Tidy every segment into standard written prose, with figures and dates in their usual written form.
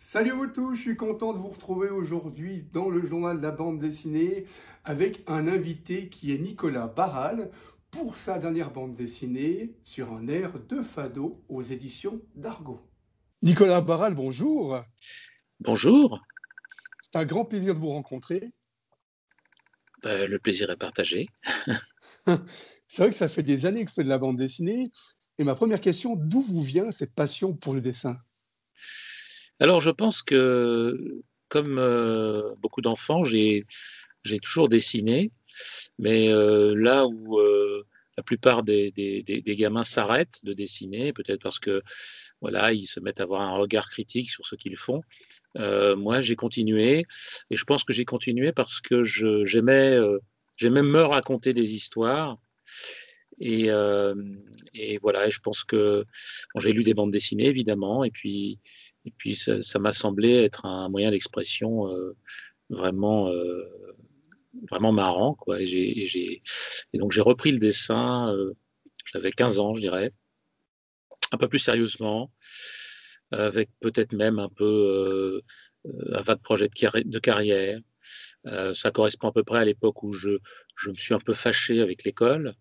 Salut à vous tous, je suis content de vous retrouver aujourd'hui dans le journal de la bande dessinée avec un invité qui est Nicolas Barral pour sa dernière bande dessinée sur un air de fado aux éditions d'Argo. Nicolas Barral, bonjour. Bonjour. C'est un grand plaisir de vous rencontrer. Le plaisir est partagé. C'est vrai que ça fait des années que je fais de la bande dessinée. Et ma première question, d'où vous vient cette passion pour le dessin? Alors, je pense que, comme beaucoup d'enfants, j'ai toujours dessiné, mais là où la plupart des gamins s'arrêtent de dessiner, peut-être parce que voilà, ils se mettent à avoir un regard critique sur ce qu'ils font. Moi, j'ai continué, et je pense que j'ai continué parce que j'aimais me raconter des histoires. Et, euh, et voilà, je pense que bon, j'ai lu des bandes dessinées, évidemment, et puis ça m'a semblé être un moyen d'expression vraiment, vraiment marrant, quoi. Et donc j'ai repris le dessin, j'avais 15 ans, je dirais, un peu plus sérieusement, avec peut-être même un peu un vague projet de carrière. Ça correspond à peu près à l'époque où je me suis un peu fâché avec l'école.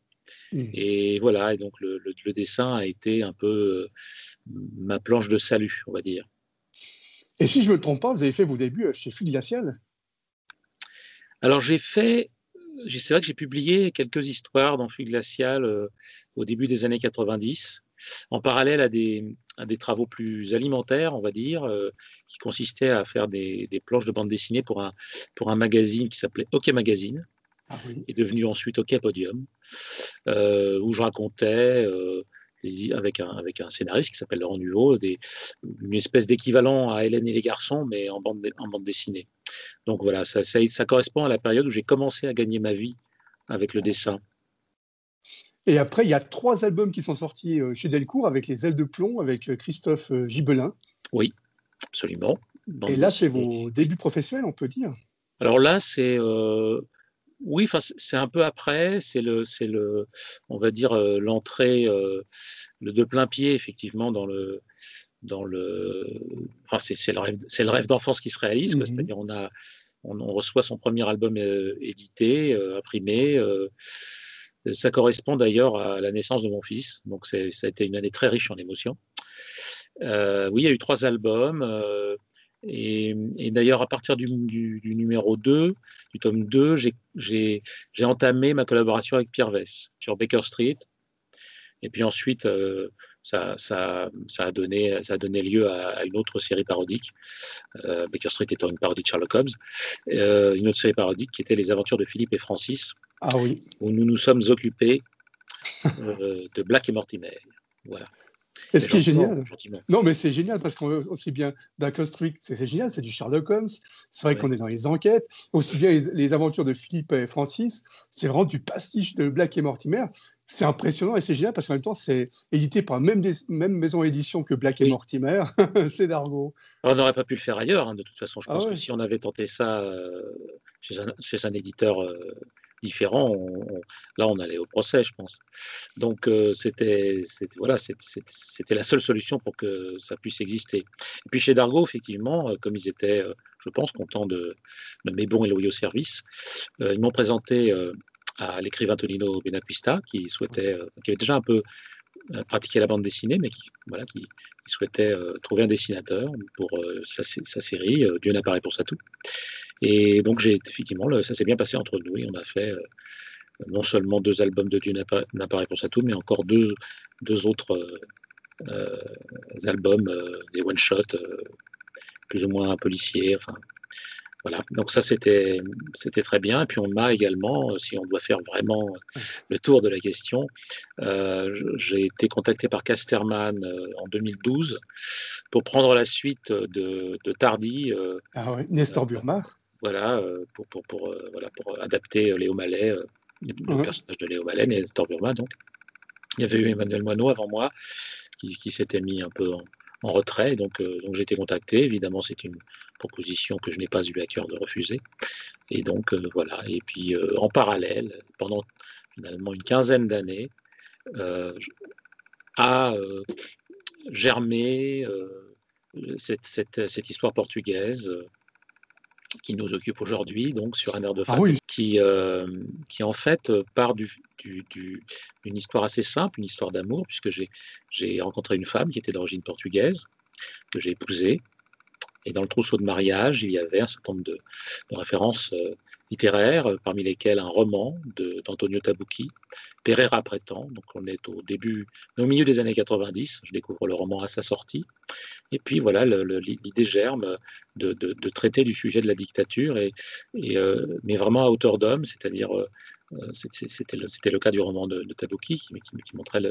Et voilà, et donc le dessin a été un peu ma planche de salut, on va dire. Et si je ne me trompe pas, vous avez fait vos débuts chez Fil Glacial? Alors c'est vrai que j'ai publié quelques histoires dans Flux Glacial au début des années 90, en parallèle à des travaux plus alimentaires, on va dire, qui consistaient à faire des planches de bande dessinée pour un magazine qui s'appelait OK Magazine, Ah oui. est devenu ensuite OK Podium, où je racontais, avec un scénariste qui s'appelle Laurent Duvaux, une espèce d'équivalent à Hélène et les garçons, mais en bande dessinée. Donc voilà, ça correspond à la période où j'ai commencé à gagner ma vie avec le dessin. Et après, il y a 3 albums qui sont sortis chez Delcourt avec Les Ailes de plomb, avec Christophe Gibelin. Oui, absolument. Et Bande là, c'est dessinée, vos oui. débuts professionnels, on peut dire. Alors là, oui, enfin, c'est un peu après, on va dire, l'entrée de plein pied, effectivement, enfin, c'est le rêve d'enfance qui se réalise, quoi. Mhm. C'est-à-dire, on reçoit son premier album édité, imprimé. Ça correspond d'ailleurs à la naissance de mon fils, donc ça a été une année très riche en émotions. Oui, il y a eu 3 albums. Et d'ailleurs, à partir du numéro 2, du tome 2, j'ai entamé ma collaboration avec Pierre Vess sur Baker Street. Et puis ensuite, ça a donné lieu à une autre série parodique, Baker Street étant une parodie de Sherlock Holmes, une autre série parodique qui était Les Aventures de Philippe et Francis, Ah oui. où nous nous sommes occupés de Black et Mortimer. Voilà. Et Mais ce qui est gentiment, génial, gentiment. non, mais c'est génial parce qu'on aussi bien Baker Street, c'est génial, c'est du Sherlock Holmes. C'est vrai Ouais. qu'on est dans les enquêtes. Aussi bien les aventures de Philippe et Francis, c'est vraiment du pastiche de Black et Mortimer. C'est impressionnant et c'est génial parce qu'en même temps, c'est édité par la même maison d'édition que Black et Oui. Mortimer. C'est d'Argo. On n'aurait pas pu le faire ailleurs, hein, de toute façon. Je Ah pense que ouais. si on avait tenté ça chez un éditeur différent, là, on allait au procès, je pense. Donc, voilà, c'était la seule solution pour que ça puisse exister. Et puis chez Dargaud, effectivement, comme ils étaient, je pense, contents de mes bons et loyaux services, ils m'ont présenté à l'écrivain Tonino Benacquista, qui avait déjà un peu pratiqué la bande dessinée, mais qui souhaitait trouver un dessinateur pour sa série Dieu n'apparaît pour ça tout. Et donc, effectivement, ça s'est bien passé entre nous et on a fait non seulement 2 albums de Dieu n'apparaît pour ça tout, mais encore deux autres albums, des one-shots, plus ou moins policiers. Enfin, voilà. Donc ça, c'était très bien. Et puis on m'a également, si on doit faire vraiment le tour de la question, j'ai été contacté par Casterman en 2012 pour prendre la suite de Tardy. Ah ouais. Nestor Burma. Voilà, voilà, pour adapter Léo Mallet, le Ouais. personnage de Léo Mallet, Nestor Burma. Donc, il y avait eu Emmanuel Moineau avant moi qui s'était mis un peu en retrait. Donc j'ai été contacté. Évidemment, c'est une proposition que je n'ai pas eu à cœur de refuser. Et donc, voilà. Et puis, en parallèle, pendant finalement une quinzaine d'années, a germé cette histoire portugaise qui nous occupe aujourd'hui, donc sur un air de Ah famille, oui, qui en fait part d'une histoire assez simple, une histoire d'amour, puisque j'ai rencontré une femme qui était d'origine portugaise, que j'ai épousée, et dans le trousseau de mariage, il y avait un certain nombre de références littéraires, parmi lesquelles un roman d'Antonio Tabucchi, Pereira Prétend. Donc on est au milieu des années 90, je découvre le roman à sa sortie. Et puis voilà, l'idée germe traiter du sujet de la dictature, mais vraiment à hauteur d'homme, c'est-à-dire c'était le cas du roman de Tabucchi qui montrait,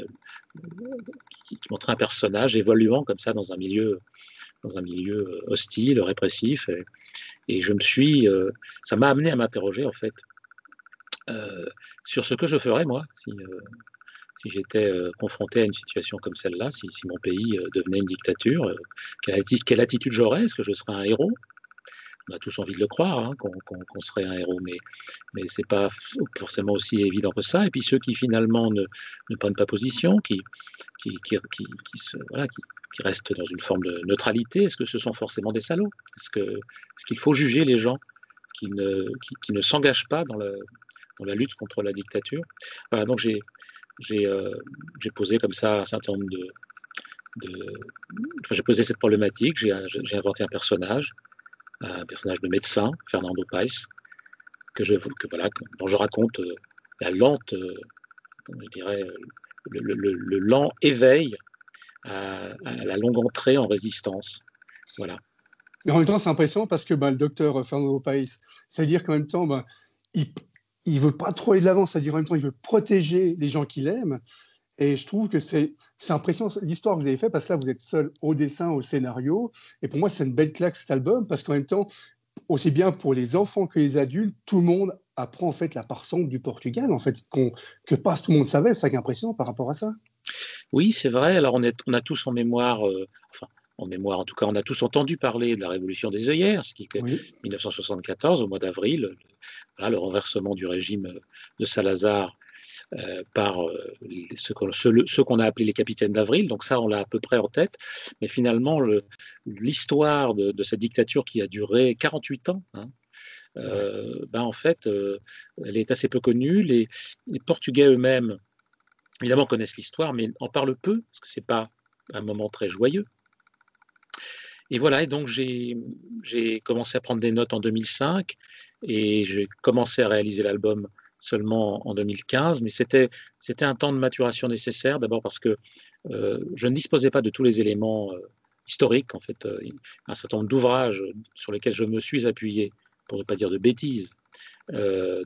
qui montrait un personnage évoluant comme ça dans un milieu hostile, répressif. Et ça m'a amené à m'interroger en fait sur ce que je ferais moi si j'étais confronté à une situation comme celle-là, si mon pays devenait une dictature. Quelle attitude j'aurais? Est-ce que je serais un héros? On a tous envie de le croire, hein, qu'on serait un héros, mais ce n'est pas forcément aussi évident que ça. Et puis ceux qui finalement ne prennent pas position, voilà, qui restent dans une forme de neutralité, est-ce que ce sont forcément des salauds? Est-ce qu'il faut juger les gens qui ne s'engagent pas dans la lutte contre la dictature? Voilà, donc j'ai posé comme ça un certain nombre j'ai posé cette problématique, j'ai inventé un personnage de médecin, Fernando Paes, dont je raconte la lente, je dirais, le lent éveil à la longue entrée en résistance. Voilà. mais en même temps, c'est impressionnant parce que le docteur Fernando Paes, ça veut dire qu'en même temps, il ne veut pas trop aller de l'avant, c'est-à-dire en même temps, il veut protéger les gens qu'il aime. Et je trouve que c'est impressionnant l'histoire que vous avez faite, parce que là, vous êtes seul au dessin, au scénario. Et pour moi, c'est une belle claque cet album, parce qu'en même temps, aussi bien pour les enfants que les adultes, tout le monde apprend en fait la part sombre du Portugal, en fait, que pas tout le monde savait. C'est ça qui est impressionnant par rapport à ça. Oui, c'est vrai. Alors, on a tous en mémoire, en tout cas, on a tous entendu parler de la Révolution des œillères, ce qui est Oui. 1974, au mois d'avril, le renversement du régime de Salazar par ceux qu'on a appelés les capitaines d'avril. Donc ça, on l'a à peu près en tête. Mais finalement, l'histoire de cette dictature qui a duré 48 ans, hein, en fait, elle est assez peu connue. Les Portugais eux-mêmes, évidemment, connaissent l'histoire, mais en parlent peu, parce que ce n'est pas un moment très joyeux. Et voilà, et donc j'ai commencé à prendre des notes en 2005, et j'ai commencé à réaliser l'album seulement en 2015, mais c'était un temps de maturation nécessaire, d'abord parce que je ne disposais pas de tous les éléments historiques, en fait, un certain nombre d'ouvrages sur lesquels je me suis appuyé, pour ne pas dire de bêtises,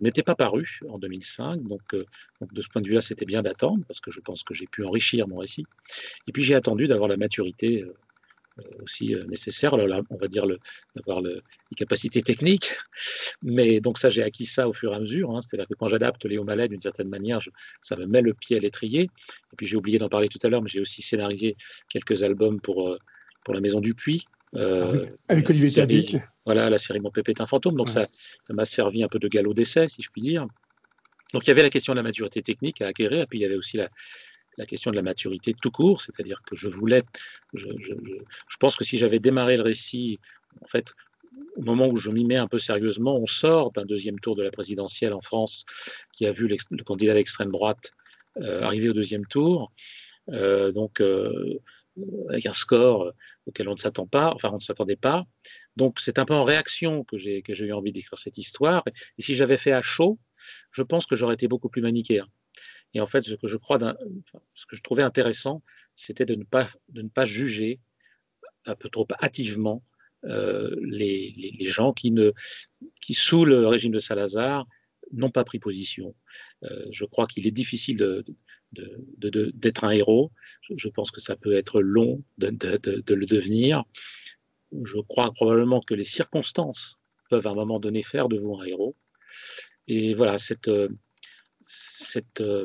n'étaient pas parus en 2005, donc de ce point de vue-là, c'était bien d'attendre, parce que je pense que j'ai pu enrichir mon récit. Et puis j'ai attendu d'avoir la maturité aussi nécessaire, alors on va dire d'avoir les capacités techniques, mais donc ça j'ai acquis ça au fur et à mesure, hein. C'est-à-dire que quand j'adapte Léo Mallet d'une certaine manière, ça me met le pied à l'étrier. Et puis j'ai oublié d'en parler tout à l'heure, mais j'ai aussi scénarisé quelques albums pour la Maison Dupuis, Ah oui, avec Olivier Taduc. voilà, la série Mon Pépé est un fantôme, donc Ouais. ça m'a servi un peu de galop d'essai, si je puis dire. Donc il y avait la question de la maturité technique à acquérir, et puis il y avait aussi la question de la maturité tout court, c'est-à-dire que je pense que si j'avais démarré le récit, en fait, au moment où je m'y mets un peu sérieusement, on sort d'un deuxième tour de la présidentielle en France, qui a vu le candidat d'extrême droite arriver au deuxième tour, avec un score auquel on ne s'attend pas, enfin on ne s'attendait pas. Donc c'est un peu en réaction que j'ai eu envie d'écrire cette histoire. Et si j'avais fait à chaud, je pense que j'aurais été beaucoup plus manichéen. Et en fait, ce que je trouvais intéressant, c'était de ne pas juger un peu trop hâtivement les gens qui, sous le régime de Salazar, n'ont pas pris position. Je crois qu'il est difficile d'être un héros. Je pense que ça peut être long de le devenir. Je crois probablement que les circonstances peuvent à un moment donné faire de vous un héros. Et voilà, cette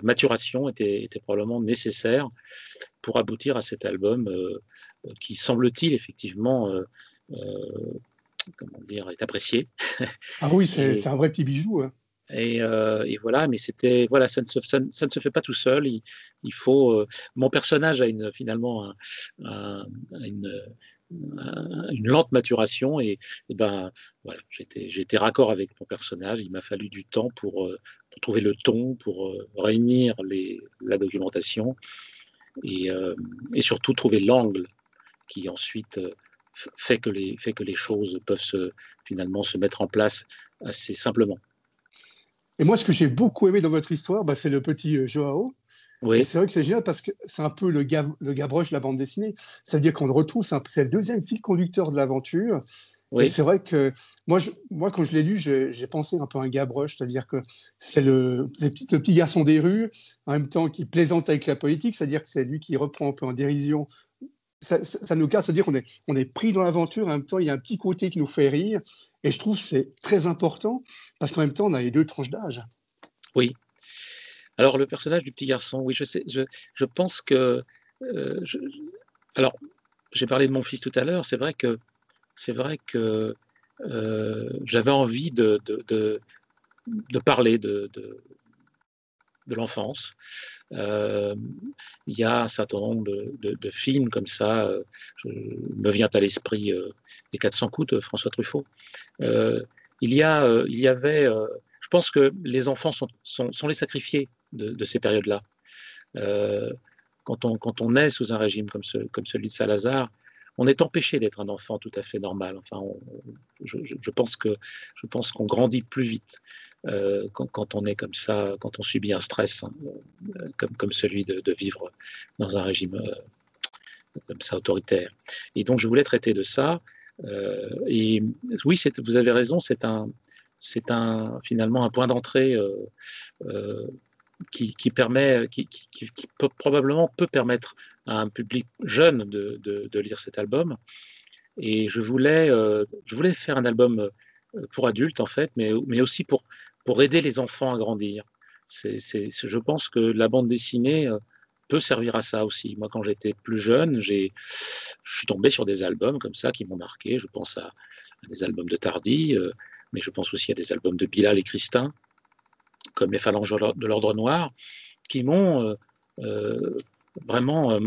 maturation était probablement nécessaire pour aboutir à cet album qui, semble-t-il, effectivement, comment dire, est apprécié. Ah oui, c'est un vrai petit bijou. Hein. Et voilà, mais voilà, ça ne se fait pas tout seul. Il faut. Mon personnage a finalement une une lente maturation et ben voilà, j'étais raccord avec mon personnage. Il m'a fallu du temps pour trouver le ton, pour réunir la documentation et surtout trouver l'angle qui ensuite fait que les choses peuvent finalement se mettre en place assez simplement. Et moi, ce que j'ai beaucoup aimé dans votre histoire, c'est le petit Joao. Et Oui, c'est vrai que c'est génial parce que c'est un peu le Gavroche de la bande dessinée. Ça veut dire qu'on le retrouve, c'est le deuxième fil conducteur de l'aventure. Et oui, c'est vrai que moi, quand je l'ai lu, j'ai pensé un peu à un Gavroche, c'est-à-dire que c'est le petit garçon des rues, en même temps qui plaisante avec la politique, c'est-à-dire que c'est lui qui reprend un peu en dérision. Ça nous casse, c'est-à-dire qu'on est pris dans l'aventure, en même temps, il y a un petit côté qui nous fait rire. Et je trouve que c'est très important parce qu'en même temps, on a les deux tranches d'âge. oui. Alors le personnage du petit garçon, oui, je sais, je pense que je, alors j'ai parlé de mon fils tout à l'heure. C'est vrai que j'avais envie de parler de l'enfance. Euh, il y a un certain nombre de films comme ça. Me vient à l'esprit Les 400 coups de François Truffaut. Euh, il y avait, je pense que les enfants sont les sacrifiés de ces périodes-là. Euh, quand on est sous un régime comme celui de Salazar, on est empêché d'être un enfant tout à fait normal. Enfin, je pense qu'on grandit plus vite quand on est comme ça, quand on subit un stress, hein, comme celui de vivre dans un régime comme ça autoritaire. Et donc je voulais traiter de ça. Et oui, vous avez raison, c'est finalement un point d'entrée euh, qui permet, qui probablement peut permettre à un public jeune de lire cet album. Et je voulais faire un album pour adultes, en fait, mais aussi pour aider les enfants à grandir. Je pense que la bande dessinée peut servir à ça aussi. Moi, quand j'étais plus jeune, je suis tombé sur des albums comme ça qui m'ont marqué. Je pense à des albums de Tardy, mais je pense aussi à des albums de Bilal et Christin, comme Les Phalanges de l'Ordre Noir, qui m'ont vraiment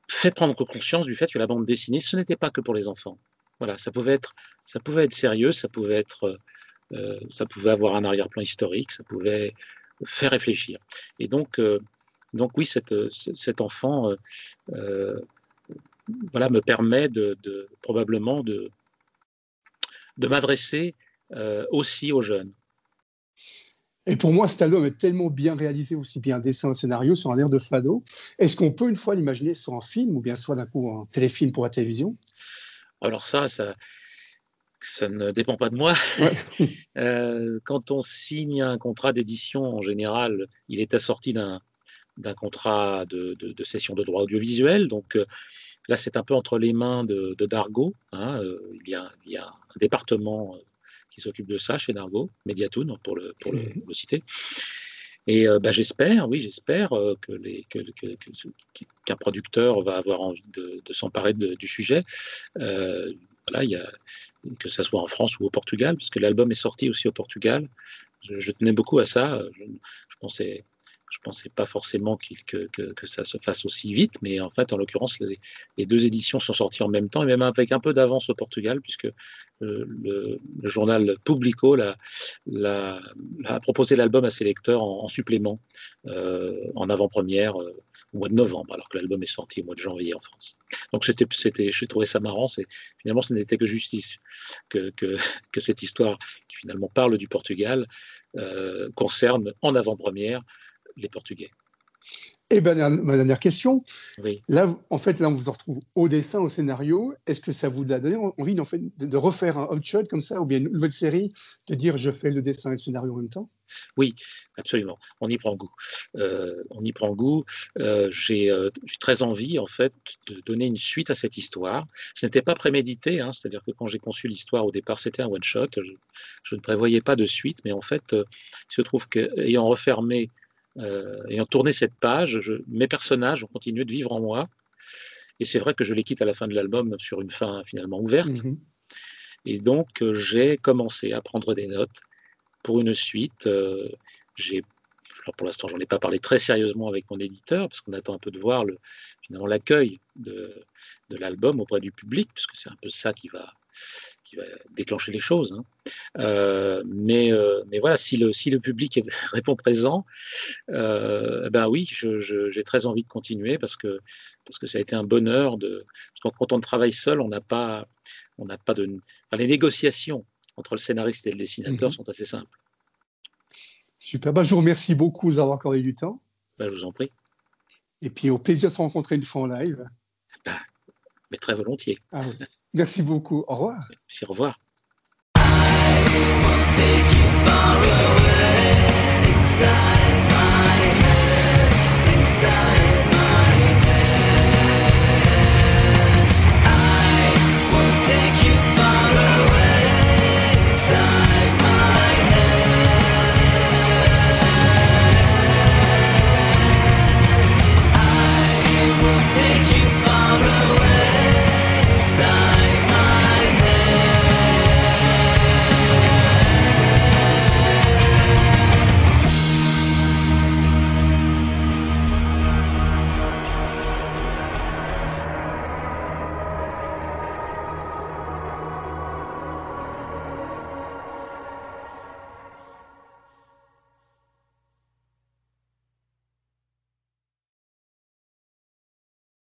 fait prendre conscience du fait que la bande dessinée, ce n'était pas que pour les enfants. Voilà, ça pouvait être sérieux, ça pouvait avoir un arrière-plan historique, ça pouvait faire réfléchir. Et donc oui, cet enfant, voilà, me permet probablement de m'adresser aussi aux jeunes. Et pour moi, cet album est tellement bien réalisé, aussi bien dessin que scénario, sur un air de fado. Est-ce qu'on peut une fois l'imaginer sur un film ou bien soit d'un coup un téléfilm pour la télévision? Alors ça ne dépend pas de moi. Ouais. Quand on signe un contrat d'édition, en général, il est assorti d'un contrat de cession de droits audiovisuels. Donc là, c'est un peu entre les mains de Dargaud. Hein. Il y a un département qui s'occupe de ça chez Dargaud, Mediatoon, pour le citer. Et j'espère, oui, j'espère qu'un producteur va avoir envie de s'emparer du sujet. Voilà, que ce soit en France ou au Portugal, parce que l'album est sorti aussi au Portugal. Je tenais beaucoup à ça. Je pensais pas forcément que ça se fasse aussi vite, mais en fait, en l'occurrence, les deux éditions sont sorties en même temps, et même avec un peu d'avance au Portugal, puisque le journal Publico a proposé l'album à ses lecteurs en supplément, en avant-première, au mois de novembre, alors que l'album est sorti au mois de janvier en France. Donc j'ai trouvé ça marrant. Finalement, ce n'était que justice que cette histoire qui finalement parle du Portugal concerne en avant-première les Portugais. Et ma dernière question, Oui. là, en fait, là, on vous retrouve au dessin, au scénario. Est-ce que ça vous a donné envie en fait, de refaire un hot shot comme ça, ou bien une nouvelle série, de dire je fais le dessin et le scénario en même temps? Oui, absolument. On y prend goût. On y prend goût. J'ai très envie, en fait, de donner une suite à cette histoire. Ce n'était pas prémédité, hein, c'est-à-dire que quand j'ai conçu l'histoire au départ, c'était un one-shot. Je ne prévoyais pas de suite, mais en fait, il se trouve qu'ayant refermé, ayant tourné cette page, mes personnages ont continué de vivre en moi. Et c'est vrai que je les quitte à la fin de l'album sur une fin finalement ouverte. Et donc, j'ai commencé à prendre des notes pour une suite. J'ai Alors pour l'instant, j'en ai pas parlé très sérieusement avec mon éditeur, parce qu'on attend un peu de voir finalement l'accueil de l'album auprès du public, puisque c'est un peu ça qui va déclencher les choses. Hein. Mais voilà, si le public répond présent, ben oui, j'ai très envie de continuer parce que ça a été un bonheur parce que quand on travaille seul, on n'a pas de. Enfin, les négociations entre le scénariste et le dessinateur sont assez simples. Super. Je vous remercie beaucoup d'avoir accordé du temps. Ben, je vous en prie. Et puis au plaisir de se rencontrer une fois en live. Ben, mais très volontiers. Ah oui. Merci beaucoup. Au revoir. Merci, au revoir. I won't take you far away inside.